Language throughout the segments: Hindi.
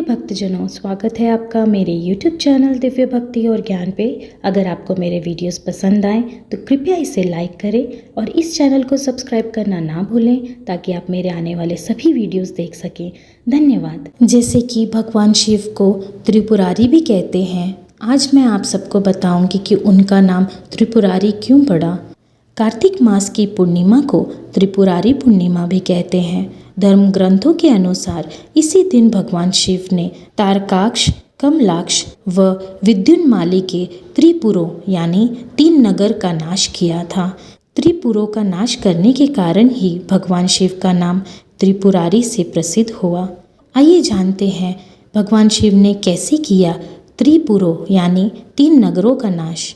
भक्तजनों, स्वागत है आपका मेरे YouTube चैनल दिव्य भक्ति और ज्ञान पे। अगर आपको मेरे वीडियोस पसंद आए तो कृपया इसे लाइक करें और इस चैनल को सब्सक्राइब करना ना भूलें ताकि आप मेरे आने वाले सभी वीडियोस देख सकें। धन्यवाद। जैसे कि भगवान शिव को त्रिपुरारी भी कहते हैं, आज मैं आप सबको बताऊंगी कि उनका नाम त्रिपुरारी क्यों पड़ा। कार्तिक मास की पूर्णिमा को त्रिपुरारी पूर्णिमा भी कहते हैं। धर्म ग्रंथों के अनुसार इसी दिन भगवान शिव ने तारकाक्ष, कमलाक्ष व विद्युन्माली के त्रिपुरों यानी 3 नगर का नाश किया था। त्रिपुरों का नाश करने के कारण ही भगवान शिव का नाम त्रिपुरारी से प्रसिद्ध हुआ। आइए जानते हैं भगवान शिव ने कैसे किया त्रिपुरों यानी 3 नगरों का नाश।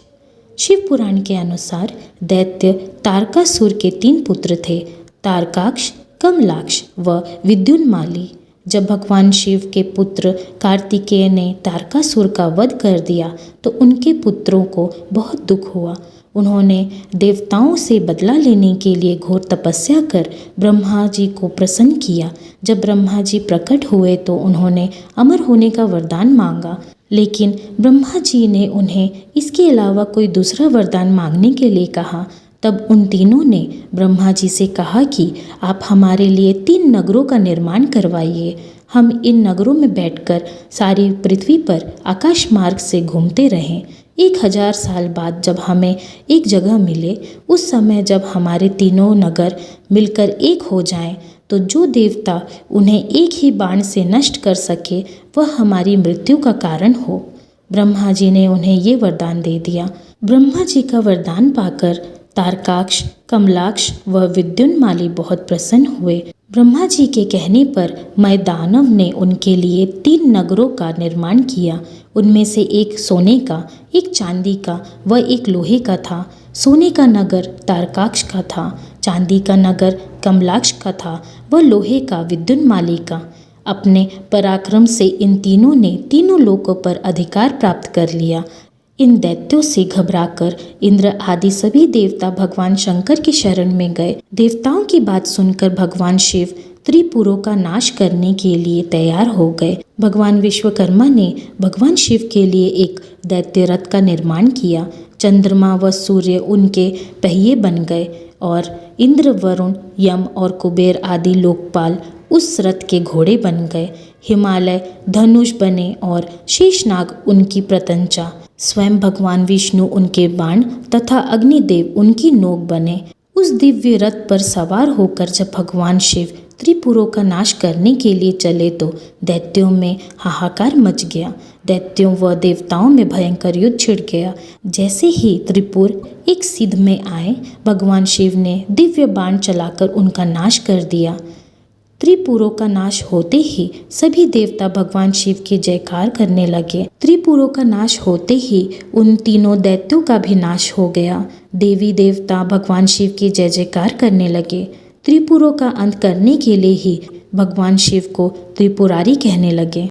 शिव पुराण के अनुसार दैत्य तारकासुर के 3 पुत्र थे, तारकाक्ष, कमलाक्ष व विद्युन्माली। जब भगवान शिव के पुत्र कार्तिकेय ने तारकासुर का वध कर दिया तो उनके पुत्रों को बहुत दुख हुआ। उन्होंने देवताओं से बदला लेने के लिए घोर तपस्या कर ब्रह्मा जी को प्रसन्न किया। जब ब्रह्मा जी प्रकट हुए तो उन्होंने अमर होने का वरदान मांगा, लेकिन ब्रह्मा जी ने उन्हें इसके अलावा कोई दूसरा वरदान मांगने के लिए कहा। तब उन तीनों ने ब्रह्मा जी से कहा कि आप हमारे लिए 3 नगरों का निर्माण करवाइए। हम इन नगरों में बैठकर सारी पृथ्वी पर आकाश मार्ग से घूमते रहें। 1000 साल बाद जब हमें एक जगह मिले, उस समय जब हमारे तीनों नगर मिलकर एक हो जाएं, तो जो देवता उन्हें एक ही बाण से नष्ट कर सके वह हमारी मृत्यु का कारण हो। ब्रह्मा जी ने उन्हें ये वरदान दे दिया। ब्रह्मा जी का वरदान पाकर तारकाक्ष, कमलाक्ष व विद्युन्माली बहुत प्रसन्न हुए। ब्रह्मा जी के कहने पर मैदानव ने उनके लिए 3 नगरों का निर्माण किया। उनमें से एक सोने का, एक चांदी का व एक लोहे का था। सोने का नगर तारकाक्ष का था, चांदी का नगर कमलाक्ष का था व लोहे का विद्युन्माली का। अपने पराक्रम से इन तीनों ने तीनों लोकों पर अधिकार प्राप्त कर लिया। इन दैत्यों से घबराकर इंद्र आदि सभी देवता भगवान शंकर की शरण में गए। देवताओं की बात सुनकर भगवान शिव त्रिपुरों का नाश करने के लिए तैयार हो गए। भगवान विश्वकर्मा ने भगवान शिव के लिए एक दैत्य रथ का निर्माण किया। चंद्रमा व सूर्य उनके पहिए बन गए और इंद्र, वरुण, यम और कुबेर आदि लोकपाल उस रथ के घोड़े बन गए। हिमालय धनुष बने और शेषनाग उनकी प्रत्यंचा। स्वयं भगवान विष्णु उनके बाण तथा अग्निदेव उनकी नोक बने। उस दिव्य रथ पर सवार होकर जब भगवान शिव त्रिपुरों का नाश करने के लिए चले तो दैत्यों में हाहाकार मच गया। दैत्यों व देवताओं में भयंकर युद्ध छिड़ गया। जैसे ही त्रिपुर एक सिद्ध में आए, भगवान शिव ने दिव्य बाण चलाकर उनका नाश कर दिया। त्रिपुरों का नाश होते ही सभी देवता भगवान शिव की जयकार करने लगे। त्रिपुरों का नाश होते ही उन तीनों दैत्यों का भी नाश हो गया। देवी देवता भगवान शिव की जय जयकार करने लगे। त्रिपुरों का अंत करने के लिए ही भगवान शिव को त्रिपुरारी कहने लगे।